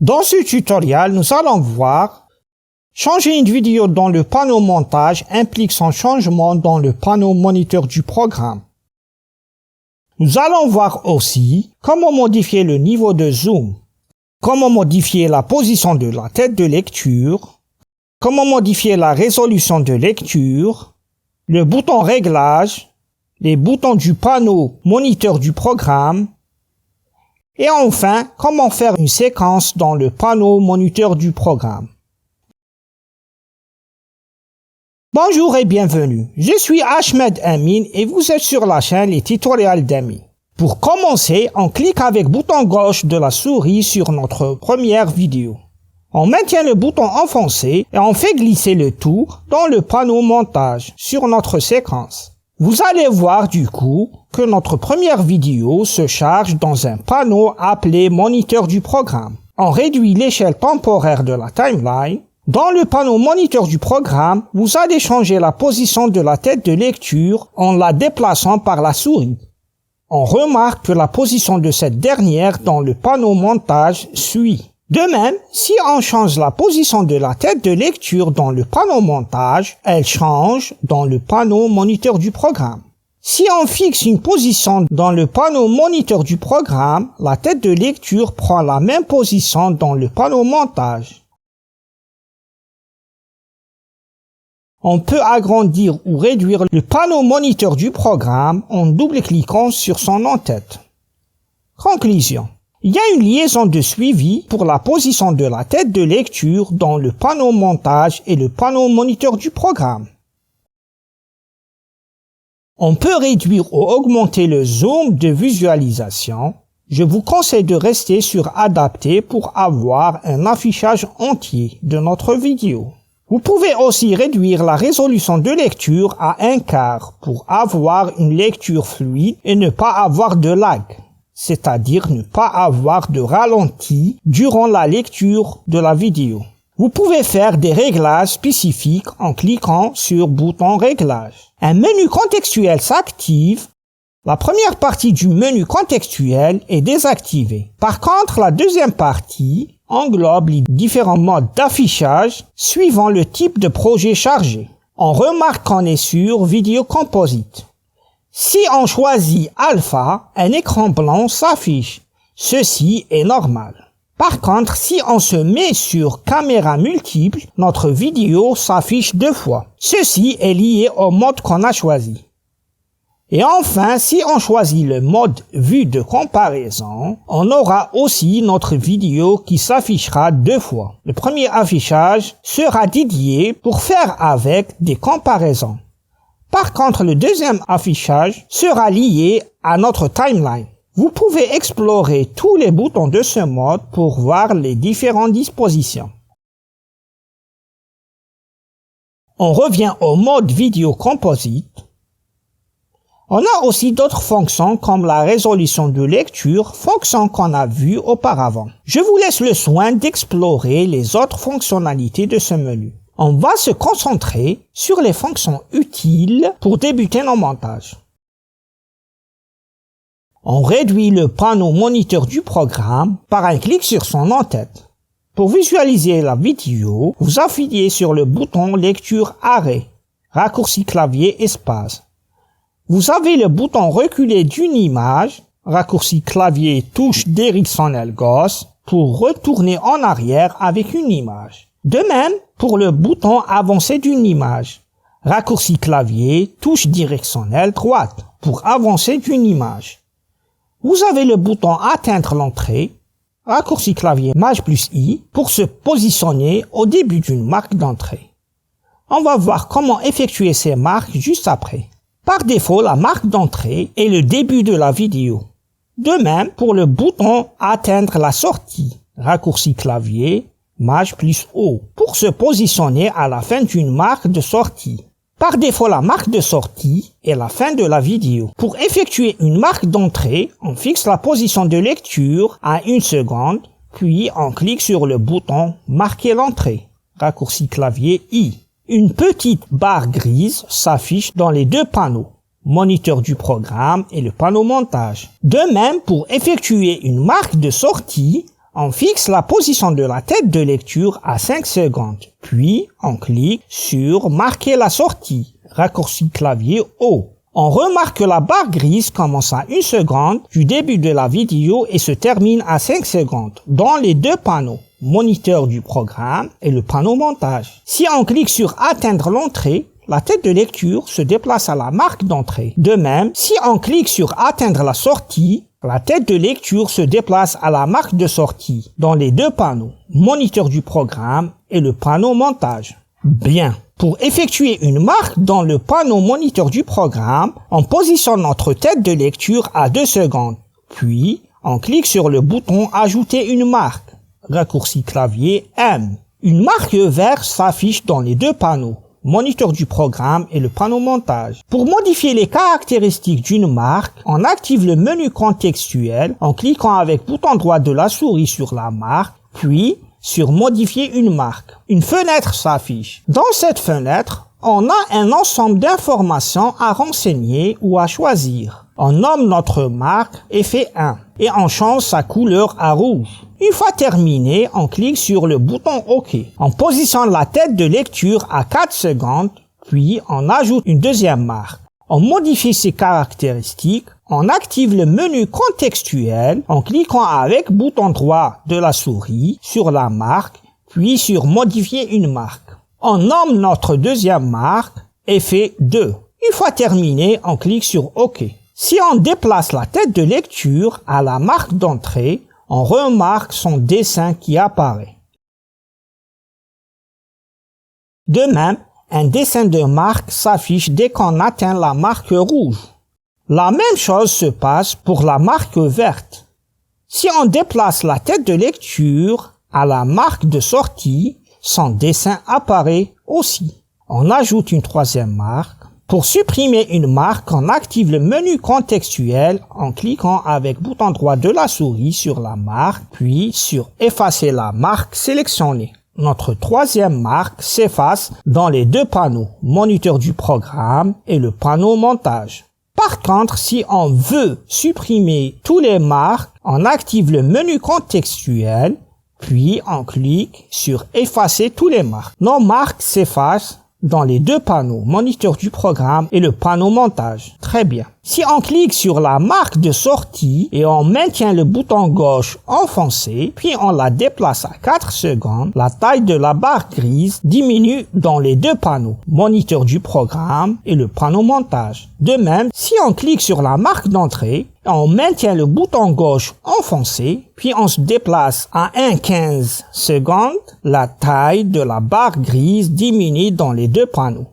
Dans ce tutoriel, nous allons voir changer une vidéo dans le panneau montage implique son changement dans le panneau moniteur du programme. Nous allons voir aussi comment modifier le niveau de zoom, comment modifier la position de la tête de lecture, comment modifier la résolution de lecture, le bouton réglage, les boutons du panneau moniteur du programme, et enfin, comment faire une séquence dans le panneau moniteur du programme. Bonjour et bienvenue, je suis Ahmed Amin et vous êtes sur la chaîne Les Tutoriels d'Amin. Pour commencer, on clique avec le bouton gauche de la souris sur notre première vidéo. On maintient le bouton enfoncé et on fait glisser le tout dans le panneau montage sur notre séquence. Vous allez voir du coup que notre première vidéo se charge dans un panneau appelé moniteur du programme. On réduit l'échelle temporaire de la timeline. Dans le panneau moniteur du programme, vous allez changer la position de la tête de lecture en la déplaçant par la souris. On remarque que la position de cette dernière dans le panneau montage suit. De même, si on change la position de la tête de lecture dans le panneau montage, elle change dans le panneau moniteur du programme. Si on fixe une position dans le panneau moniteur du programme, la tête de lecture prend la même position dans le panneau montage. On peut agrandir ou réduire le panneau moniteur du programme en double-cliquant sur son en-tête. Conclusion. Il y a une liaison de suivi pour la position de la tête de lecture dans le panneau montage et le panneau moniteur du programme. On peut réduire ou augmenter le zoom de visualisation. Je vous conseille de rester sur Adapter pour avoir un affichage entier de notre vidéo. Vous pouvez aussi réduire la résolution de lecture à 1/4 pour avoir une lecture fluide et ne pas avoir de lag, c'est-à-dire ne pas avoir de ralenti durant la lecture de la vidéo. Vous pouvez faire des réglages spécifiques en cliquant sur bouton réglage. Un menu contextuel s'active. La première partie du menu contextuel est désactivée. Par contre, la deuxième partie englobe les différents modes d'affichage suivant le type de projet chargé. On remarque qu'on est sur vidéo composite. Si on choisit Alpha, un écran blanc s'affiche. Ceci est normal. Par contre, si on se met sur caméra multiple, notre vidéo s'affiche 2 fois. Ceci est lié au mode qu'on a choisi. Et enfin, si on choisit le mode vue de comparaison, on aura aussi notre vidéo qui s'affichera 2 fois. Le premier affichage sera dédié pour faire avec des comparaisons. Par contre, le deuxième affichage sera lié à notre timeline. Vous pouvez explorer tous les boutons de ce mode pour voir les différentes dispositions. On revient au mode vidéo composite. On a aussi d'autres fonctions comme la résolution de lecture, fonction qu'on a vue auparavant. Je vous laisse le soin d'explorer les autres fonctionnalités de ce menu. On va se concentrer sur les fonctions utiles pour débuter nos montages. On réduit le panneau moniteur du programme par un clic sur son en-tête. Pour visualiser la vidéo, vous appuyez sur le bouton lecture arrêt, raccourci clavier espace. Vous avez le bouton reculer d'une image, raccourci clavier touche directionnelle gauche, pour retourner en arrière avec une image. De même, pour le bouton avancer d'une image, raccourci clavier touche directionnelle droite, pour avancer d'une image. Vous avez le bouton atteindre l'entrée, raccourci clavier Maj plus I, pour se positionner au début d'une marque d'entrée. On va voir comment effectuer ces marques juste après. Par défaut, la marque d'entrée est le début de la vidéo. De même, pour le bouton atteindre la sortie, raccourci clavier Maj plus O, pour se positionner à la fin d'une marque de sortie. Par défaut, la marque de sortie est la fin de la vidéo. Pour effectuer une marque d'entrée, on fixe la position de lecture à 1 seconde, puis on clique sur le bouton marquer l'entrée, raccourci clavier I. Une petite barre grise s'affiche dans les 2 panneaux, moniteur du programme et le panneau montage. De même, pour effectuer une marque de sortie, On fixe la position de la tête de lecture à 5 secondes, puis on clique sur « Marquer la sortie », raccourci clavier O. On remarque que la barre grise commence à 1 seconde du début de la vidéo et se termine à 5 secondes dans les deux panneaux, moniteur du programme et le panneau montage. Si on clique sur « Atteindre l'entrée », la tête de lecture se déplace à la marque d'entrée. De même, si on clique sur « Atteindre la sortie », la tête de lecture se déplace à la marque de sortie dans les deux panneaux, moniteur du programme et le panneau montage. Bien. Pour effectuer une marque dans le panneau moniteur du programme, on positionne notre tête de lecture à 2 secondes. Puis, on clique sur le bouton « Ajouter une marque », raccourci clavier M. Une marque verte s'affiche dans les deux panneaux, moniteur du programme et le panneau montage. Pour modifier les caractéristiques d'une marque, on active le menu contextuel en cliquant avec bouton droit de la souris sur la marque, puis sur modifier une marque. Une fenêtre s'affiche. Dans cette fenêtre, on a un ensemble d'informations à renseigner ou à choisir. On nomme notre marque Effet 1 et on change sa couleur à rouge. Une fois terminé, on clique sur le bouton OK. On positionne la tête de lecture à 4 secondes, puis on ajoute une deuxième marque. On modifie ses caractéristiques, on active le menu contextuel en cliquant avec bouton droit de la souris sur la marque, puis sur Modifier une marque. On nomme notre deuxième marque Effet 2. Une fois terminé, on clique sur OK. Si on déplace la tête de lecture à la marque d'entrée, on remarque son dessin qui apparaît. De même, un dessin de marque s'affiche dès qu'on atteint la marque rouge. La même chose se passe pour la marque verte. Si on déplace la tête de lecture à la marque de sortie, son dessin apparaît aussi. On ajoute une troisième marque. Pour supprimer une marque, on active le menu contextuel en cliquant avec bouton droit de la souris sur la marque, puis sur Effacer la marque sélectionnée. Notre troisième marque s'efface dans les deux panneaux, moniteur du programme et le panneau montage. Par contre, si on veut supprimer tous les marques, on active le menu contextuel, puis on clique sur Effacer tous les marques. Nos marques s'effacent dans les deux panneaux, moniteur du programme et le panneau montage. Très bien. Si on clique sur la marque de sortie et on maintient le bouton gauche enfoncé, puis on la déplace à 4 secondes, la taille de la barre grise diminue dans les deux panneaux, moniteur du programme et le panneau montage. De même, si on clique sur la marque d'entrée, on maintient le bouton gauche enfoncé, puis on se déplace à 1,15 secondes, la taille de la barre grise diminue dans les deux panneaux.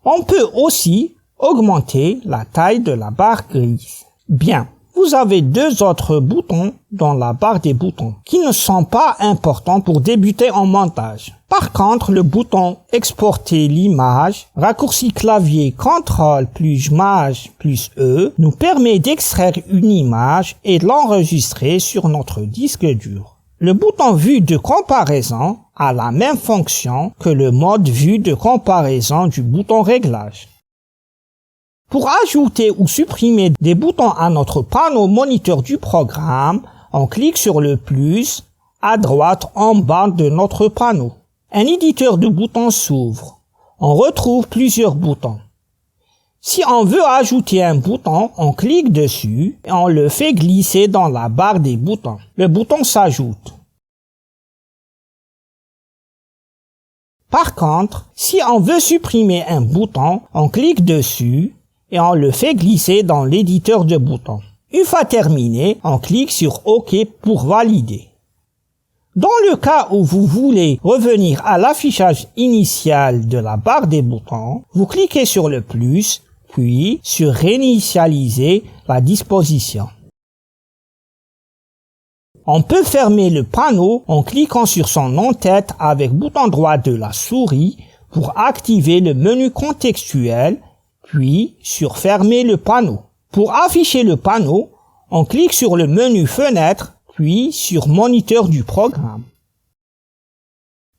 On peut aussi augmenter la taille de la barre grise. Bien, vous avez deux autres boutons dans la barre des boutons qui ne sont pas importants pour débuter en montage. Par contre, le bouton Exporter l'image, raccourci clavier CTRL plus Maj plus E, nous permet d'extraire une image et de l'enregistrer sur notre disque dur. Le bouton Vue de comparaison a la même fonction que le mode Vue de comparaison du bouton Réglage. Pour ajouter ou supprimer des boutons à notre panneau moniteur du programme, on clique sur le plus à droite en bas de notre panneau. Un éditeur de boutons s'ouvre. On retrouve plusieurs boutons. Si on veut ajouter un bouton, on clique dessus et on le fait glisser dans la barre des boutons. Le bouton s'ajoute. Par contre, si on veut supprimer un bouton, on clique dessus et on le fait glisser dans l'éditeur de boutons. Une fois terminé, on clique sur OK pour valider. Dans le cas où vous voulez revenir à l'affichage initial de la barre des boutons, vous cliquez sur le plus, puis sur Réinitialiser la disposition. On peut fermer le panneau en cliquant sur son en-tête avec bouton droit de la souris pour activer le menu contextuel, puis sur Fermer le panneau. Pour afficher le panneau, on clique sur le menu Fenêtre, puis sur Moniteur du programme.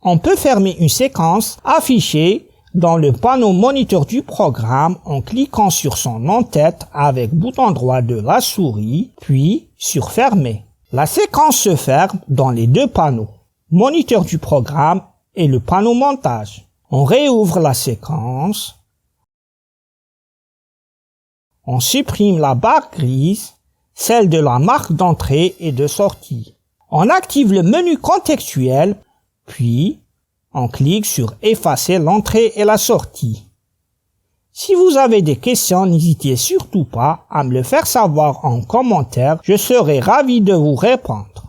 On peut fermer une séquence affichée dans le panneau Moniteur du programme en cliquant sur son en-tête avec bouton droit de la souris, puis sur Fermer. La séquence se ferme dans les deux panneaux, moniteur du programme et le panneau montage. On réouvre la séquence. On supprime la barre grise, celle de la marque d'entrée et de sortie. On active le menu contextuel, puis on clique sur effacer l'entrée et la sortie. Si vous avez des questions, n'hésitez surtout pas à me le faire savoir en commentaire, je serai ravi de vous répondre.